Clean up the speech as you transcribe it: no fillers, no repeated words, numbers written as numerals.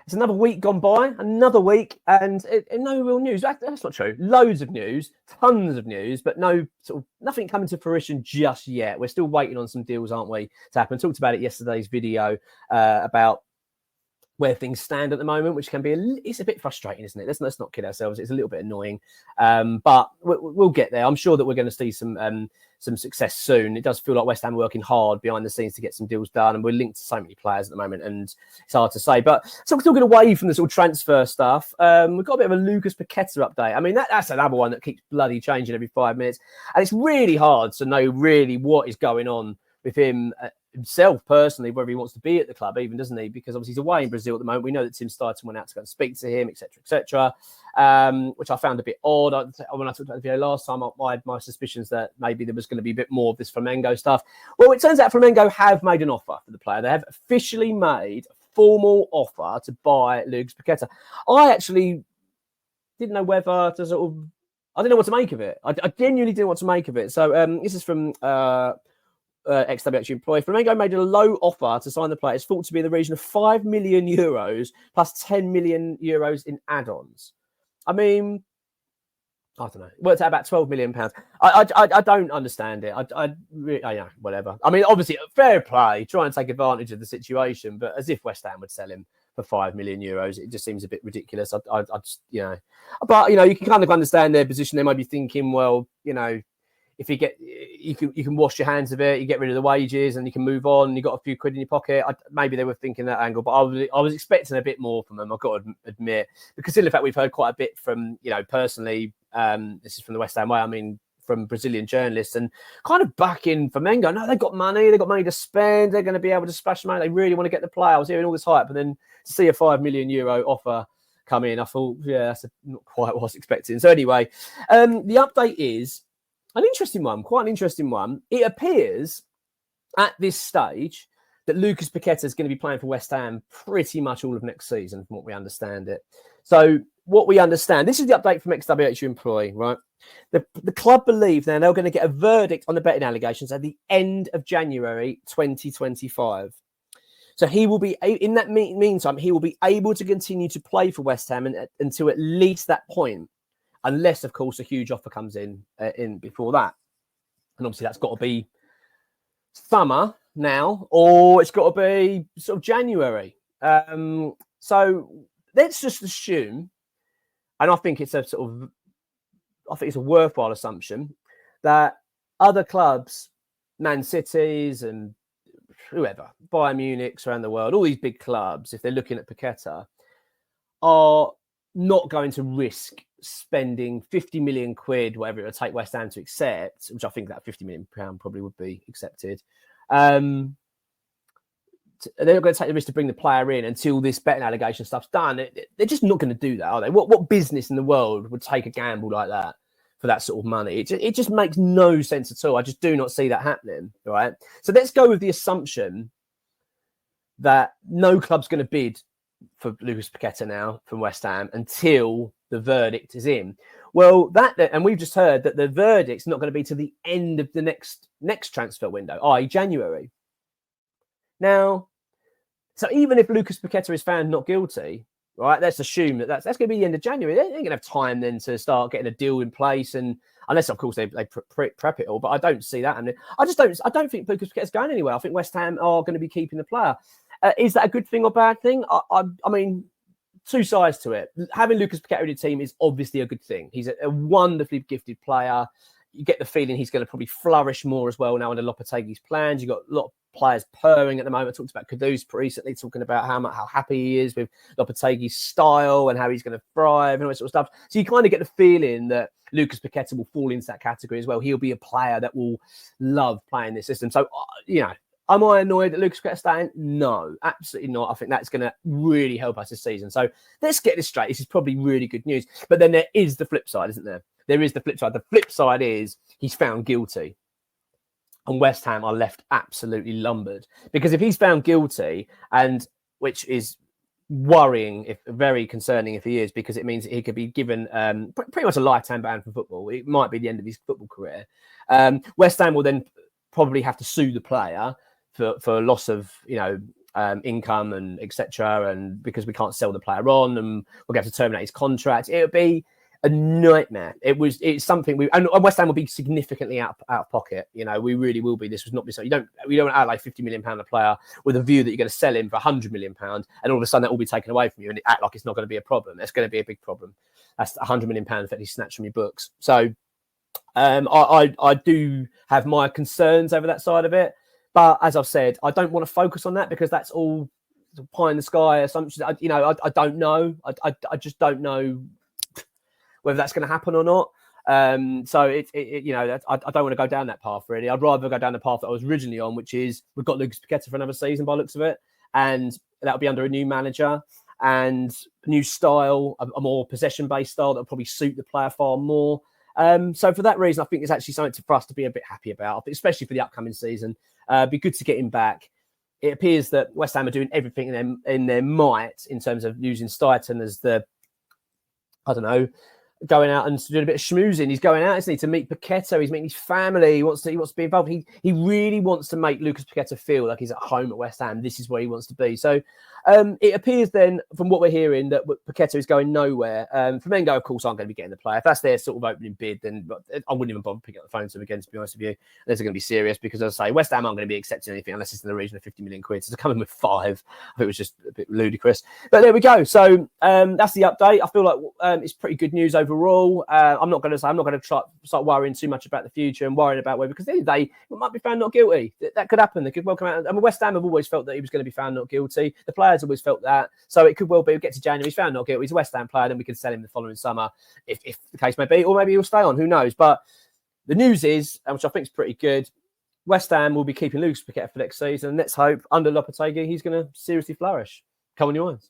It's another week gone by, another week, and no real news. That's not true. Loads of news, tons of news, but nothing coming to fruition just yet. We're still waiting on some deals, aren't we, to happen. Talked about it yesterday's video about where things stand at the moment, which can be it's a bit frustrating, isn't it? Let's not kid ourselves. It's a little bit annoying, but we'll get there. I'm sure that we're going to see some success soon. It does feel like West Ham are working hard behind the scenes to get some deals done, and we're linked to so many players at the moment, and it's hard to say. But so still get away from the sort of transfer stuff. We've got a bit of a Lucas Paqueta update. I mean, that's another one that keeps bloody changing every 5 minutes, and it's really hard to know really what is going on with him himself personally, whether he wants to be at the club even, doesn't he? Because obviously he's away in Brazil at the moment. We know that Tim Steidten went out to go and speak to him, etc., which I found a bit odd. When I talked about the video last time, I had my suspicions that maybe there was going to be a bit more of this Flamengo stuff. Well, it turns out Flamengo have made an offer for the player. They have officially made a formal offer to buy Lucas Paqueta. I actually didn't know whether to I didn't know what to make of it. I genuinely didn't know what to make of it. So this is from ex-WH employee. Flamengo made a low offer to sign the player. It's thought to be in the region of €5 million plus €10 million in add-ons. I mean, I don't know. It worked out about £12 million. I don't understand it. Yeah, whatever. I mean, obviously, fair play. Try and take advantage of the situation, but as if West Ham would sell him for €5 million, it just seems a bit ridiculous. I just, but you can kind of understand their position. They might be thinking, well, if you can wash your hands of it, you get rid of the wages, and you can move on. And you got a few quid in your pocket. Maybe they were thinking that angle, but I was expecting a bit more from them. I've got to admit, because in fact we've heard quite a bit from personally. This is from the West Ham way. I mean, from Brazilian journalists and kind of backing Flamengo. No, they've got money. They've got money to spend. They're going to be able to splash money. They really want to get the player. I was hearing all this hype, and then to see a €5 million offer come in, I thought, yeah, that's not quite what I was expecting. So anyway, the update is an interesting one, quite an interesting one. It appears at this stage that Lucas Paqueta is going to be playing for West Ham pretty much all of next season, from what we understand it. So what we understand, this is the update from ex-WHU employee, right? The club believe now they're going to get a verdict on the betting allegations at the end of January 2025. So he will be, in that meantime, he will be able to continue to play for West Ham until at least that point. Unless, of course, a huge offer comes in before that. And obviously that's got to be summer now, or it's got to be sort of January. So let's just assume, and I think it's a worthwhile assumption, that other clubs, Man Cities and whoever, Bayern Munich's around the world, all these big clubs, if they're looking at Paqueta, are not going to risk spending 50 million quid, whatever it would take West Ham to accept, which I think that £50 million probably would be accepted. They're not going to take the risk to bring the player in until this betting allegation stuff's done. They're just not going to do that, are they? What business in the world would take a gamble like that for that sort of money? It just makes no sense at all. I just do not see that happening, right? So let's go with the assumption that no club's going to bid for Lucas Paqueta now from West Ham until the verdict is in. Well, and we've just heard that the verdict's not going to be to the end of the next transfer window, i.e. January. Now, so even if Lucas Paqueta is found not guilty, right, let's assume that's going to be the end of January. They ain't going to have time then to start getting a deal in place, and unless, of course, they prep it all. But I don't see that. And I don't think Lucas Paqueta's going anywhere. I think West Ham are going to be keeping the player. Is that a good thing or bad thing? I mean, two sides to it. Having Lucas Paqueta in the team is obviously a good thing. He's a wonderfully gifted player. You get the feeling he's going to probably flourish more as well now under Lopetegui's plans. You've got a lot of players purring at the moment. I talked about Kudus recently, talking about how happy he is with Lopetegui's style and how he's going to thrive and all that sort of stuff. So you kind of get the feeling that Lucas Paqueta will fall into that category as well. He'll be a player that will love playing this system. So, am I annoyed that Lucas Paqueta's staying? No, absolutely not. I think that's going to really help us this season. So let's get this straight. This is probably really good news. But then there is the flip side, isn't there? There is the flip side. The flip side is he's found guilty. And West Ham are left absolutely lumbered. Because if he's found guilty, and which is worrying, very concerning if he is, because it means he could be given pretty much a lifetime ban from football. It might be the end of his football career. West Ham will then probably have to sue the player for loss of, income and etc. And because we can't sell the player on, and we'll have to terminate his contract, it would be a nightmare. It's something and West Ham will be significantly out of pocket. You know, we really will be. This was not be something we don't outlay £50 million a player with a view that you're going to sell him for £100 million, and all of a sudden that will be taken away from you and act like it's not going to be a problem. It's going to be a big problem. That's £100 million effectively snatched from your books. So I do have my concerns over that side of it, but as I've said, I don't want to focus on that because that's all pie in the sky assumptions. I don't know. I just don't know whether that's going to happen or not. So I don't want to go down that path really. I'd rather go down the path that I was originally on, which is we've got Lucas Paqueta for another season by the looks of it, and that'll be under a new manager and a new style, a more possession-based style that'll probably suit the player far more. So for that reason, I think it's actually something for us to be a bit happy about, especially for the upcoming season. It'd be good to get him back. It appears that West Ham are doing everything in their might in terms of using Steiten as going out and doing a bit of schmoozing. He's going out, isn't he, to meet Paqueta. He's meeting his family. He wants to be involved. He really wants to make Lucas Paqueta feel like he's at home at West Ham. This is where he wants to be. So it appears then, from what we're hearing, that Paqueta is going nowhere. Flamengo, of course, aren't going to be getting the player. If that's their sort of opening bid, then I wouldn't even bother picking up the phone to them again, to be honest with you. They're going to be serious because, as I say, West Ham aren't going to be accepting anything unless it's in the region of 50 million quid. So to come in with 5, I think it was just a bit ludicrous. But there we go. So that's the update. I feel like it's pretty good news overall. I'm not going to start worrying too much about the future and worrying about whether, because at the end of the day, it might be found not guilty. That could happen. They could well come out. I mean, West Ham have always felt that he was going to be found not guilty. The players always felt that. So it could well be, we'll get to January, he's found not guilty. He's a West Ham player, then we can sell him the following summer, if the case may be, or maybe he'll stay on. Who knows? But the news is, which I think is pretty good, West Ham will be keeping Lucas Paqueta for next season. And let's hope under Lopetegui he's going to seriously flourish. Come on, your ones.